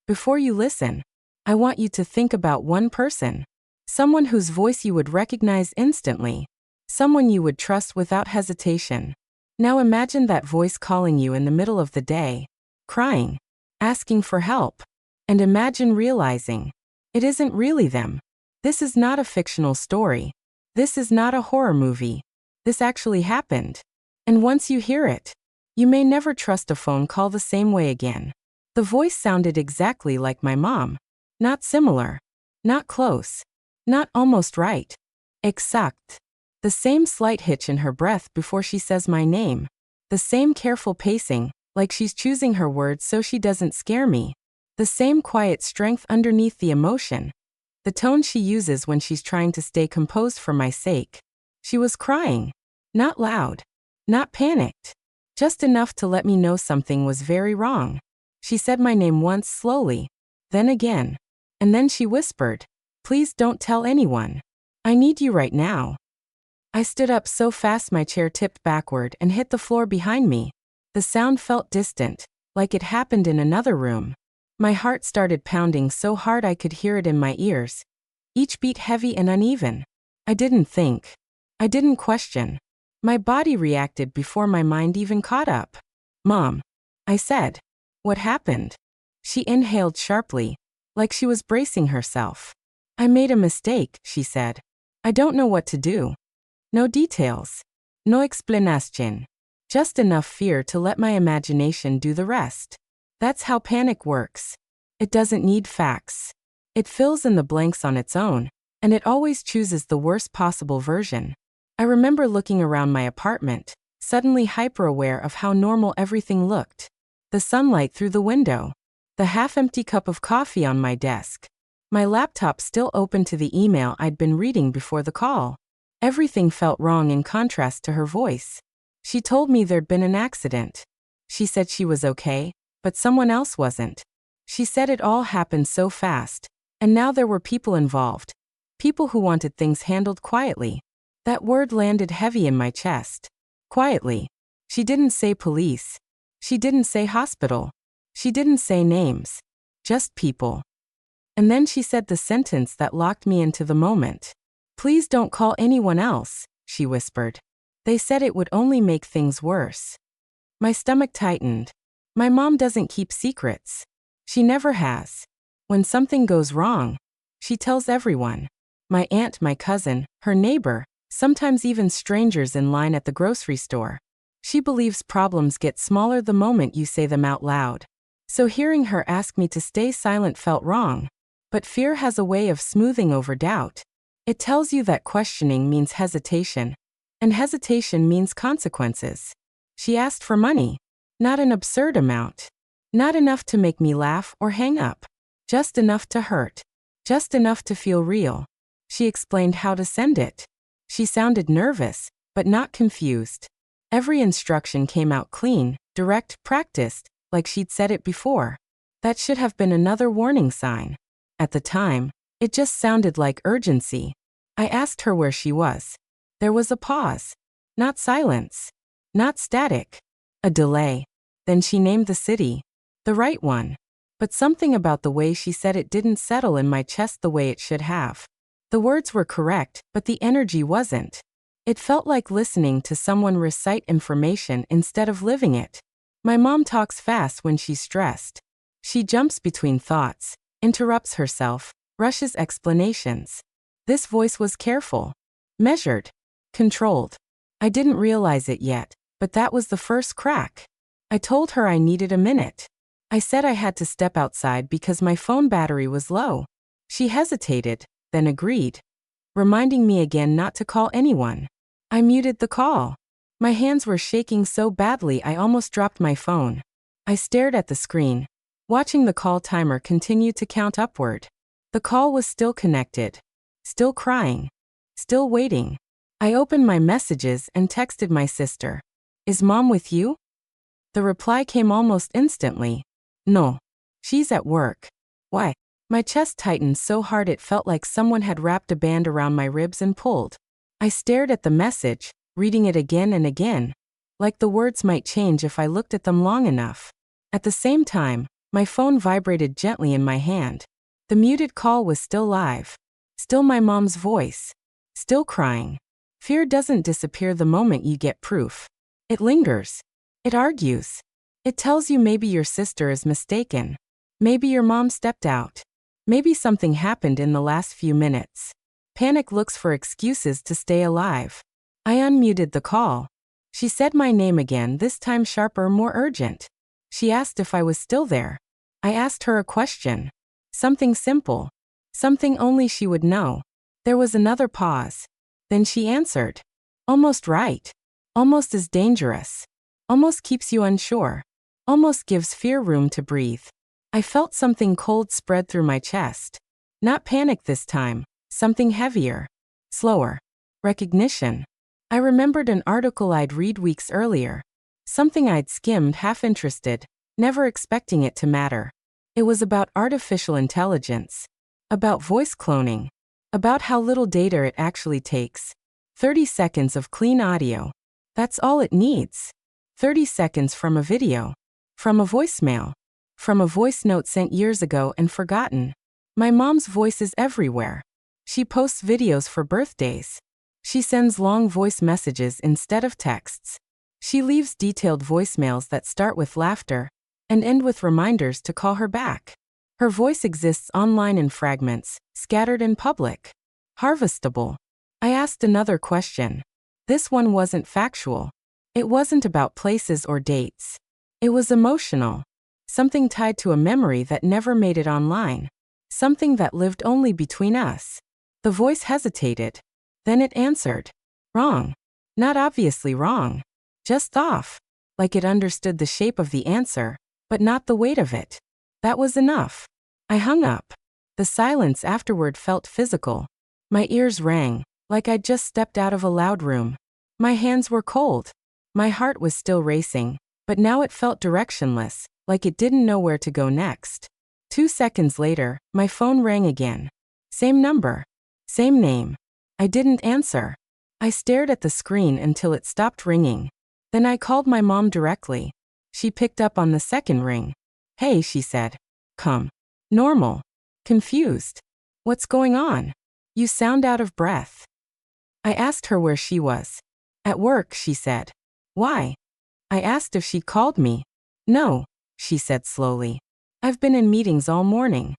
Before you listen, I want you to think about one person. Someone whose voice you would recognize instantly. Someone you would trust without hesitation. Now imagine that voice calling you in the middle of the day, crying, asking for help. And imagine realizing, it isn't really them. This is not a fictional story. This is not a horror movie. This actually happened. And once you hear it, you may never trust a phone call the same way again. The voice sounded exactly like my mom. Not similar. Not close. Not almost right. Exact. The same slight hitch in her breath before she says my name. The same careful pacing, like she's choosing her words so she doesn't scare me. The same quiet strength underneath the emotion. The tone she uses when she's trying to stay composed for my sake. She was crying. Not loud. Not panicked. Just enough to let me know something was very wrong. She said my name once slowly. Then again. And then she whispered, "Please don't tell anyone. I need you right now." I stood up so fast my chair tipped backward and hit the floor behind me. The sound felt distant, like it happened in another room. My heart started pounding so hard I could hear it in my ears. Each beat heavy and uneven. I didn't think. I didn't question. My body reacted before my mind even caught up. "Mom," I said. "What happened?" She inhaled sharply, like she was bracing herself. "I made a mistake," she said. "I don't know what to do." No details. No explanation. Just enough fear to let my imagination do the rest. That's how panic works. It doesn't need facts. It fills in the blanks on its own, and it always chooses the worst possible version. I remember looking around my apartment, suddenly hyper-aware of how normal everything looked. The sunlight through the window. The half-empty cup of coffee on my desk. My laptop still open to the email I'd been reading before the call. Everything felt wrong in contrast to her voice. She told me there'd been an accident. She said she was okay, but someone else wasn't. She said it all happened so fast, and now there were people involved. People who wanted things handled quietly. That word landed heavy in my chest. Quietly. She didn't say police. She didn't say hospital. She didn't say names. Just people. And then she said the sentence that locked me into the moment. "Please don't call anyone else," she whispered. "They said it would only make things worse." My stomach tightened. My mom doesn't keep secrets. She never has. When something goes wrong, she tells everyone. My aunt, my cousin, her neighbor, sometimes even strangers in line at the grocery store. She believes problems get smaller the moment you say them out loud. So hearing her ask me to stay silent felt wrong. But fear has a way of smoothing over doubt. It tells you that questioning means hesitation, and hesitation means consequences. She asked for money. Not an absurd amount. Not enough to make me laugh or hang up. Just enough to hurt. Just enough to feel real. She explained how to send it. She sounded nervous, but not confused. Every instruction came out clean, direct, practiced, like she'd said it before. That should have been another warning sign. At the time, it just sounded like urgency. I asked her where she was. There was a pause. Not silence. Not static. A delay. Then she named the city. The right one. But something about the way she said it didn't settle in my chest the way it should have. The words were correct, but the energy wasn't. It felt like listening to someone recite information instead of living it. My mom talks fast when she's stressed. She jumps between thoughts, interrupts herself, rushes explanations. This voice was careful, measured, controlled. I didn't realize it yet, but that was the first crack. I told her I needed a minute. I said I had to step outside because my phone battery was low. She hesitated, then agreed, reminding me again not to call anyone. I muted the call. My hands were shaking so badly I almost dropped my phone. I stared at the screen, watching the call timer continue to count upward. The call was still connected, still crying, still waiting. I opened my messages and texted my sister. "Is Mom with you?" The reply came almost instantly. "No. She's at work." "Why?" My chest tightened so hard it felt like someone had wrapped a band around my ribs and pulled. I stared at the message, reading it again and again, like the words might change if I looked at them long enough. At the same time, My phone vibrated gently in my hand. The muted call was still live. Still my mom's voice. Still crying. Fear doesn't disappear the moment you get proof. It lingers. It argues. It tells you maybe your sister is mistaken. Maybe your mom stepped out. Maybe something happened in the last few minutes. Panic looks for excuses to stay alive. I unmuted the call. She said my name again, this time sharper, more urgent. She asked if I was still there. I asked her a question. Something simple. Something only she would know. There was another pause. Then she answered. Almost right. Almost as dangerous. Almost keeps you unsure. Almost gives fear room to breathe. I felt something cold spread through my chest. Not panic this time. Something heavier. Slower. Recognition. I remembered an article I'd read weeks earlier. Something I'd skimmed, half interested, never expecting it to matter. It was about artificial intelligence. About voice cloning. About how little data it actually takes. 30 seconds of clean audio. That's all it needs. 30 seconds from a video. From a voicemail. From a voice note sent years ago and forgotten. My mom's voice is everywhere. She posts videos for birthdays. She sends long voice messages instead of texts. She leaves detailed voicemails that start with laughter and end with reminders to call her back. Her voice exists online in fragments, scattered in public. Harvestable. I asked another question. This one wasn't factual. It wasn't about places or dates. It was emotional. Something tied to a memory that never made it online. Something that lived only between us. The voice hesitated. Then it answered. Wrong. Not obviously wrong. Just off. Like it understood the shape of the answer, but not the weight of it. That was enough. I hung up. The silence afterward felt physical. My ears rang, like I'd just stepped out of a loud room. My hands were cold. My heart was still racing, but now it felt directionless, like it didn't know where to go next. 2 seconds later, my phone rang again. Same number. Same name. I didn't answer. I stared at the screen until it stopped ringing. Then I called my mom directly. She picked up on the second ring. Hey, she said. Come. Normal. Confused. What's going on? You sound out of breath. I asked her where she was. At work, she said. Why? I asked if she called me. No, she said slowly. I've been in meetings all morning.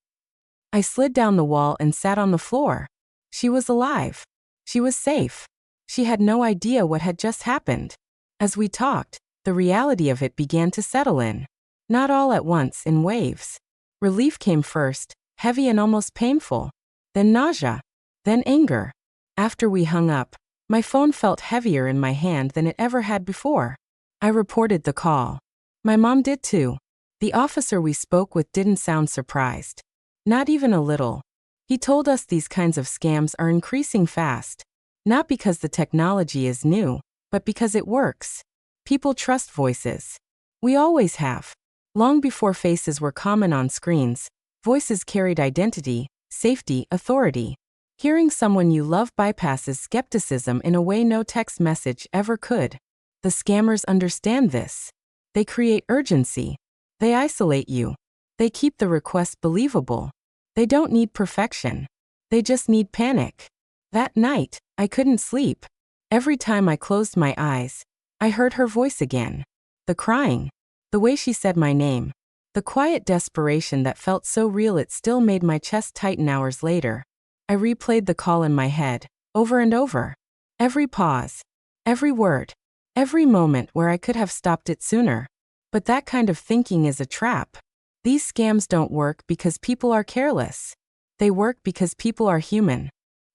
I slid down the wall and sat on the floor. She was alive. She was safe. She had no idea what had just happened. As we talked, the reality of it began to settle in. Not all at once, in waves. Relief came first, heavy and almost painful. Then nausea. Then anger. After we hung up, my phone felt heavier in my hand than it ever had before. I reported the call. My mom did too. The officer we spoke with didn't sound surprised. Not even a little. He told us these kinds of scams are increasing fast. Not because the technology is new, but because it works. People trust voices. We always have. Long before faces were common on screens, voices carried identity, safety, authority. Hearing someone you love bypasses skepticism in a way no text message ever could. The scammers understand this. They create urgency. They isolate you. They keep the request believable. They don't need perfection. They just need panic. That night, I couldn't sleep. Every time I closed my eyes, I heard her voice again. The crying. The way she said my name. The quiet desperation that felt so real it still made my chest tighten hours later. I replayed the call in my head, over and over. Every pause. Every word. Every moment where I could have stopped it sooner. But that kind of thinking is a trap. These scams don't work because people are careless. They work because people are human.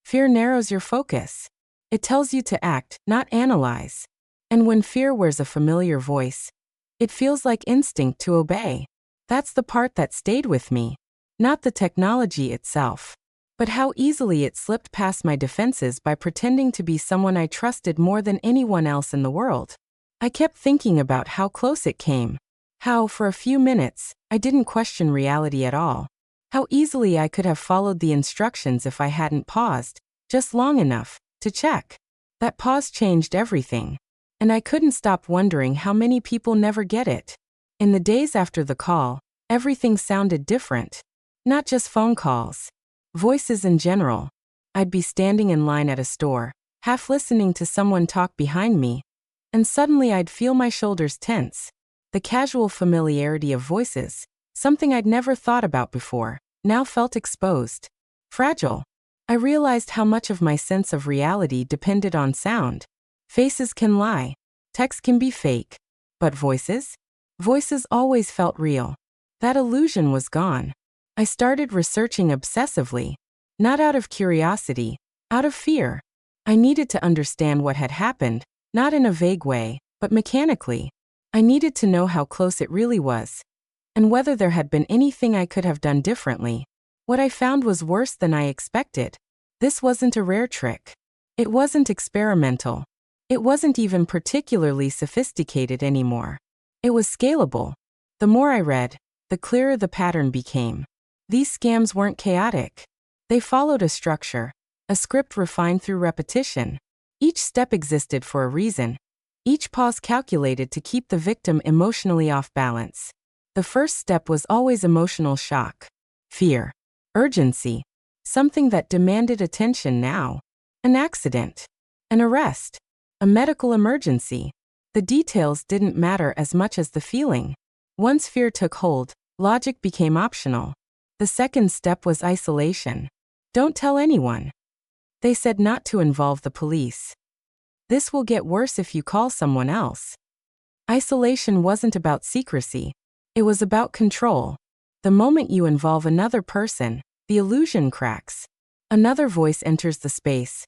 Fear narrows your focus. It tells you to act, not analyze. And when fear wears a familiar voice, it feels like instinct to obey. That's the part that stayed with me. Not the technology itself, but how easily it slipped past my defenses by pretending to be someone I trusted more than anyone else in the world. I kept thinking about how close it came. How, for a few minutes, I didn't question reality at all. How easily I could have followed the instructions if I hadn't paused, just long enough, to check. That pause changed everything. And I couldn't stop wondering how many people never get it. In the days after the call, Everything sounded different. Not just phone calls. Voices in general. I'd be standing in line at a store, half listening to someone talk behind me, and suddenly I'd feel my shoulders tense. The casual familiarity of voices, something I'd never thought about before, now felt exposed. Fragile. I realized how much of my sense of reality depended on sound. Faces can lie. Text can be fake. But voices? Voices always felt real. That illusion was gone. I started researching obsessively. Not out of curiosity, out of fear. I needed to understand what had happened, not in a vague way, but mechanically. I needed to know how close it really was, and whether there had been anything I could have done differently. What I found was worse than I expected. This wasn't a rare trick. It wasn't experimental. It wasn't even particularly sophisticated anymore. It was scalable. The more I read, the clearer the pattern became. These scams weren't chaotic. They followed a structure, a script refined through repetition. Each step existed for a reason. Each pause calculated to keep the victim emotionally off balance. The first step was always emotional shock. Fear. Urgency. Something that demanded attention now. An accident. An arrest. A medical emergency. The details didn't matter as much as the feeling. Once fear took hold, logic became optional. The second step was isolation. Don't tell anyone. They said not to involve the police. This will get worse if you call someone else. Isolation wasn't about secrecy. It was about control. The moment you involve another person, the illusion cracks. Another voice enters the space.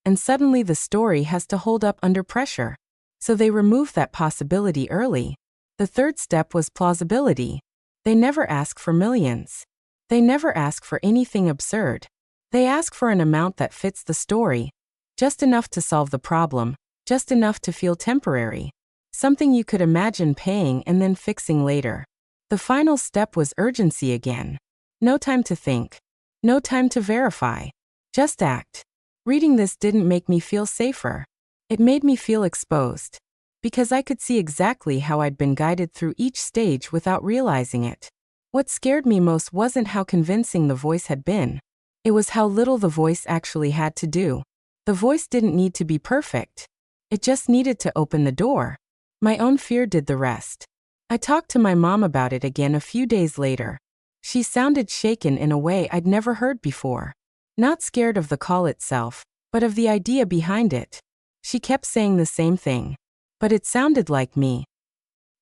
And suddenly the story has to hold up under pressure. So they removed that possibility early. The third step was plausibility. They never ask for millions. They never ask for anything absurd. They ask for an amount that fits the story. Just enough to solve the problem, just enough to feel temporary. Something you could imagine paying and then fixing later. The final step was urgency again. No time to think. No time to verify. Just act. Reading this didn't make me feel safer. It made me feel exposed. Because I could see exactly how I'd been guided through each stage without realizing it. What scared me most wasn't how convincing the voice had been. It was how little the voice actually had to do. The voice didn't need to be perfect. It just needed to open the door. My own fear did the rest. I talked to my mom about it again a few days later. She sounded shaken in a way I'd never heard before. Not scared of the call itself, but of the idea behind it. She kept saying the same thing. But it sounded like me.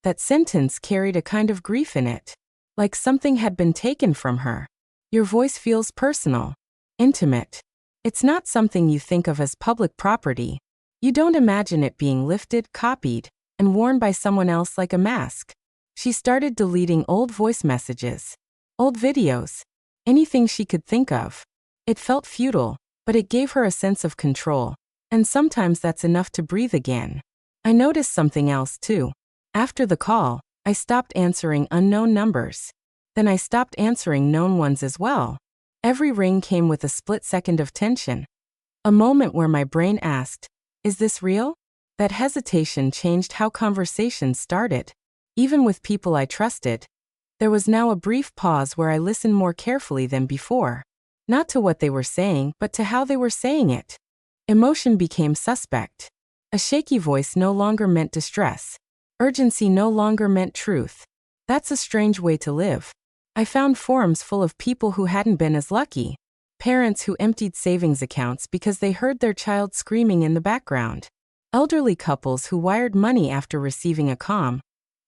That sentence carried a kind of grief in it. Like something had been taken from her. Your voice feels personal. Intimate. It's not something you think of as public property. You don't imagine it being lifted, copied, and worn by someone else like a mask. She started deleting old voice messages, old videos, anything she could think of. It felt futile, but it gave her a sense of control, and sometimes that's enough to breathe again. I noticed something else too. After the call, I stopped answering unknown numbers. Then I stopped answering known ones as well. Every ring came with a split second of tension. A moment where my brain asked, "Is this real?" That hesitation changed how conversations started. Even with people I trusted, there was now a brief pause where I listened more carefully than before. Not to what they were saying, but to how they were saying it. Emotion became suspect. A shaky voice no longer meant distress. Urgency no longer meant truth. That's a strange way to live. I found forums full of people who hadn't been as lucky. Parents who emptied savings accounts because they heard their child screaming in the background. Elderly couples who wired money after receiving a calm,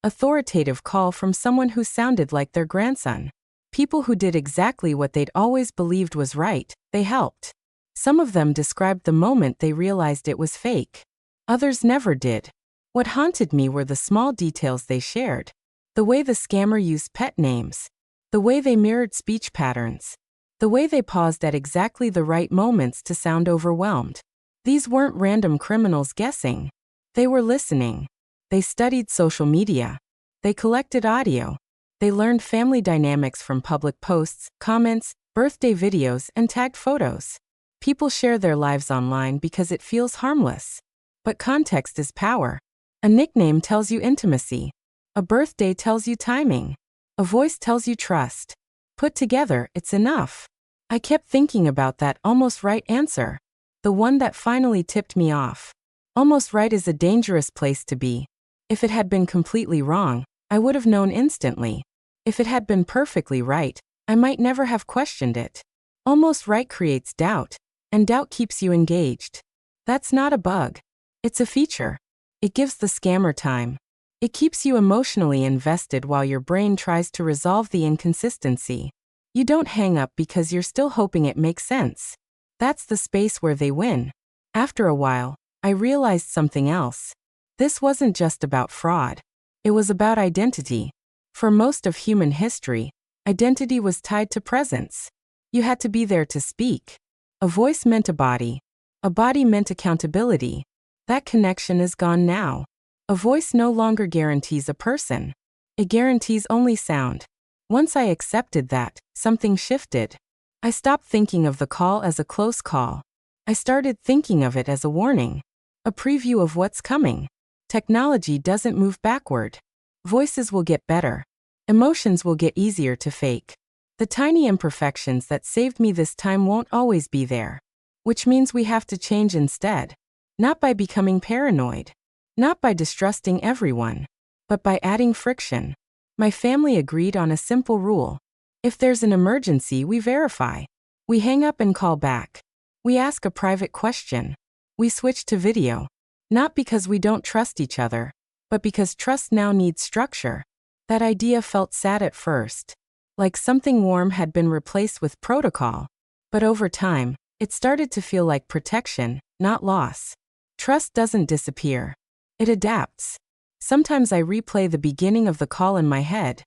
authoritative call from someone who sounded like their grandson. People who did exactly what they'd always believed was right. They helped. Some of them described the moment they realized it was fake. Others never did. What haunted me were the small details they shared. The way the scammer used pet names. The way they mirrored speech patterns. The way they paused at exactly the right moments to sound overwhelmed. These weren't random criminals guessing. They were listening. They studied social media. They collected audio. They learned family dynamics from public posts, comments, birthday videos, and tagged photos. People share their lives online because it feels harmless. But context is power. A nickname tells you intimacy. A birthday tells you timing. A voice tells you trust. Put together, it's enough. I kept thinking about that almost right answer. The one that finally tipped me off. Almost right is a dangerous place to be. If it had been completely wrong, I would have known instantly. If it had been perfectly right, I might never have questioned it. Almost right creates doubt, and doubt keeps you engaged. That's not a bug. It's a feature. It gives the scammer time. It keeps you emotionally invested while your brain tries to resolve the inconsistency. You don't hang up because you're still hoping it makes sense. That's the space where they win. After a while, I realized something else. This wasn't just about fraud. It was about identity. For most of human history, identity was tied to presence. You had to be there to speak. A voice meant a body. A body meant accountability. That connection is gone now. A voice no longer guarantees a person. It guarantees only sound. Once I accepted that, something shifted. I stopped thinking of the call as a close call. I started thinking of it as a warning. A preview of what's coming. Technology doesn't move backward. Voices will get better. Emotions will get easier to fake. The tiny imperfections that saved me this time won't always be there. Which means we have to change instead. Not by becoming paranoid. Not by distrusting everyone. But by adding friction. My family agreed on a simple rule. If there's an emergency, we verify. We hang up and call back. We ask a private question. We switch to video. Not because we don't trust each other, but because trust now needs structure. That idea felt sad at first. Like something warm had been replaced with protocol. But over time, it started to feel like protection, not loss. Trust doesn't disappear. It adapts. Sometimes I replay the beginning of the call in my head.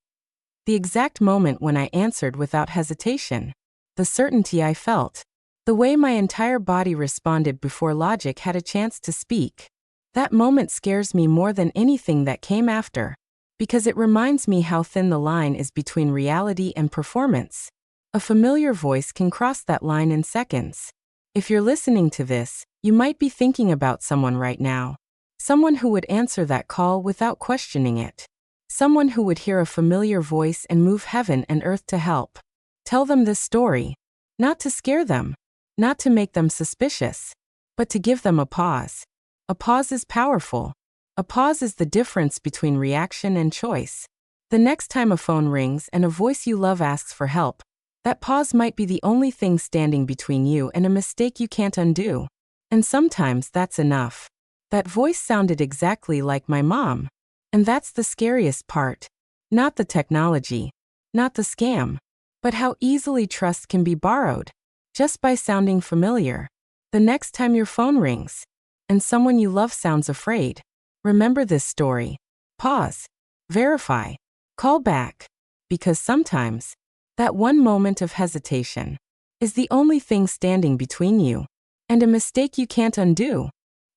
The exact moment when I answered without hesitation. The certainty I felt. The way my entire body responded before logic had a chance to speak. That moment scares me more than anything that came after. Because it reminds me how thin the line is between reality and performance. A familiar voice can cross that line in seconds. If you're listening to this, you might be thinking about someone right now. Someone who would answer that call without questioning it. Someone who would hear a familiar voice and move heaven and earth to help. Tell them this story. Not to scare them. Not to make them suspicious. But to give them a pause. A pause is powerful. A pause is the difference between reaction and choice. The next time a phone rings and a voice you love asks for help, that pause might be the only thing standing between you and a mistake you can't undo. And sometimes that's enough. That voice sounded exactly like my mom. And that's the scariest part. Not the technology. Not the scam. But how easily trust can be borrowed. Just by sounding familiar. The next time your phone rings, and someone you love sounds afraid, remember this story. Pause. Verify. Call back. Because sometimes, that one moment of hesitation is the only thing standing between you and a mistake you can't undo.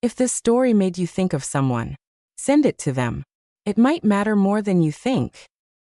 If this story made you think of someone, send it to them. It might matter more than you think.